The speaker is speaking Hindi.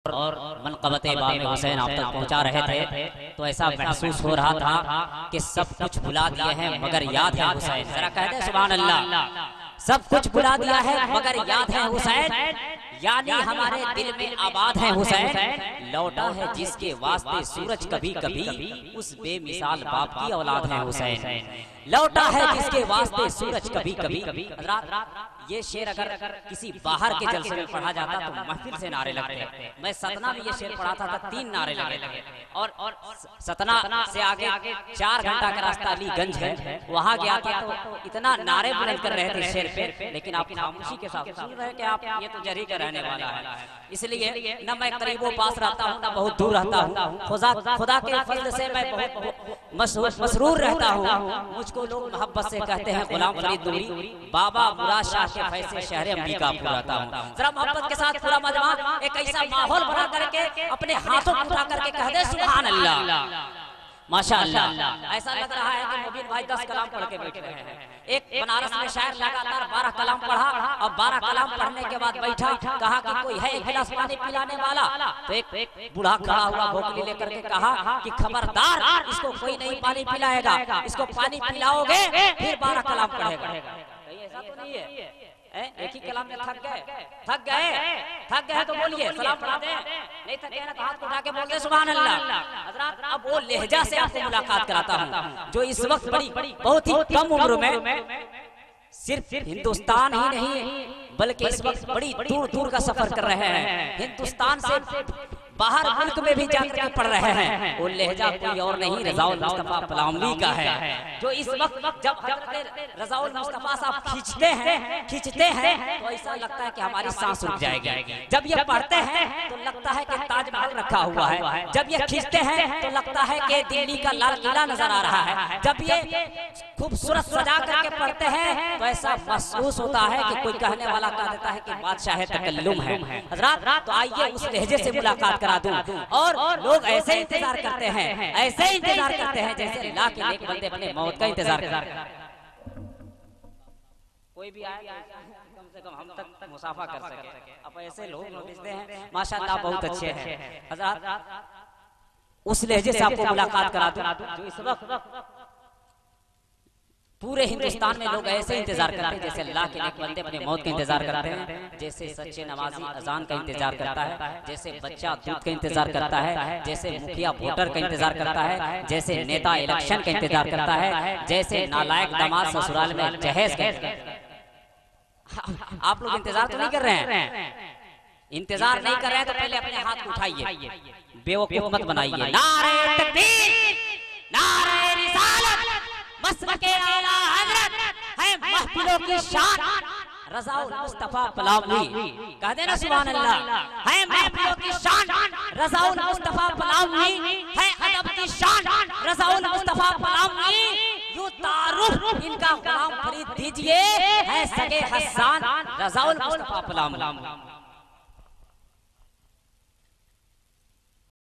और मनक़बत इमाम हुसैन आप तक पहुंचा रहे थे तो ऐसा महसूस हो रहा था कि सब कुछ भुला दिए हैं मगर याद है हुसैन। जरा कह दे सुभान अल्लाह। सब कुछ भुला दिया है मगर याद है हुसैन, यानी हमारे दिल में आबाद है हुसैन। लौटा है जिसके वास्ते सूरज कभी कभी, उस बेमिसाल बाप की औलाद है हुसैन। लौटा है जिसके वास्ते सूरज कभी कभी। ये शेर अगर किसी बाहर के जलसे में पढ़ा जाता तो महफिल से नारे लगते। मैं सतना में ये शेर पढ़ा था 3 नारे लगे और सतना से आगे 4 घंटा का रास्ता अलीगंज है, वहां गया था तो इतना नारे बुलंद कर रहे थे शेर पे, लेकिन आप खामोशी के साथ सुन रहे कि आप ये तो जरी का रहने वाला है। इसलिए न मैं करीबो पास रहता हूँ न बहुत दूर रहता हूँ। खुदा के फजल से मैं बहुत मसरूर रहता हूँ। मुझको लोग मोहब्बत से कहते हैं गुलाम फरीद नूरी, बाबा मुराद शाह के फैसले शहर अंबिकापुर रहता हूँ। जरा मोहब्बत के साथ पूरा मजमा एक ऐसा माहौल बना करके अपने हाथों को उठा करके कह दे सुभान अल्लाह, माशाअल्लाह। ऐसा लग रहा है कि मुबीन भाई 10 कलाम पढ़ के बैठे हैं। एक बनारस में शायर लगातार 12 कलाम पढ़ा और 12 कलाम पढ़ने के बाद बैठा, कहा कि कोई है एक गिलास पानी पिलाने वाला। तो एक बूढ़ा खड़ा हुआ भोकली लेकर के कहा कि खबरदार, इसको कोई नहीं पानी पिलाएगा, इसको पानी पिलाओगे फिर 12 कलाम पढ़ेगा। ऐसा तो नहीं है, एक ही कलाम में थक गए तो बोलिए सलाम पढ़ा दे, नहीं थके ना तो हाथ उठा के बोल दे सुभान अल्लाह। हज़रात अब वो लहजा से आपसे मुलाकात कराता हूँ जो इस वक्त बहुत ही कम उम्र में सिर्फ हिंदुस्तान ही नहीं बल्कि इस वक्त बड़ी दूर दूर का सफर कर रहे हैं। हिंदुस्तान से बाहर मुल्क में भी जाकर पढ़ रहे हैं। वो लहजा कोई और नहीं रज़ाउल मुस्तफा पलामवी का है, जो इस वक्त जब रज़ाउल मुस्तफा साहब खींचते हैं तो ऐसा लगता है कि हमारी सांस रुक जाएगी। जब ये पढ़ते हैं तो लगता है कि ताजमहल रखा हुआ है, जब ये खींचते हैं तो लगता है कि दिल्ली का लाल किला नजर आ रहा है। जब ये खूबसूरत सजा करके पढ़ते हैं तो ऐसा महसूस होता है कि कोई कहने वाला कह देता है कि बादशाह तकल्लुम है। हज़रात तो आइए उस लहजे से मुलाकात करा दूं। और लोग ऐसे इंतजार करते हैं, ऐसे इंतजार करते हैं जैसे अल्लाह के नेक बंदे अपने मौत का इंतजार करते हैं। कोई भी आए कम से कम हम तक मुसाफा कर सके। अब ऐसे लोग भेजते हैं माशाअल्लाह, बहुत अच्छे हैं। हज़रात उस लहजे से आपको मुलाकात करा दूं जो इस वक्त पूरे हिंदुस्तान में लोग ऐसे इंतजार करते हैं जैसे अल्लाह के नेक बंदे अपने मौत का इंतजार करते हैं, जैसे सच्चे नमाजी अजान का इंतजार करता है, जैसे बच्चा दूध का इंतजार करता है, जैसे मुखिया वोटर का इंतजार करता है, जैसे नेता इलेक्शन का इंतजार करता है, जैसे नालायक दामाद ससुराल में जहेज का। आप लोग इंतजार तो नहीं कर रहे हैं? इंतजार नहीं कर रहे हैं तो पहले अपने हाथ उठाइए, बेवकूफ मत बनाइए। नारे तकबीर, नारे रिसालत, मसलके आला हज़रत है महफिलों की शान रज़ाउल मुस्तफा पलामवी। कह देना सुभान अल्लाह। है महफिलों की शान रज़ाउल मुस्तफा पलामवी, है अदब की शान रज़ाउल मुस्तफा पलामवी। यूं तारुफ इनका गुलाम फरीद दीजिए, है सगे हसन रज़ाउल मुस्तफा पलामवी।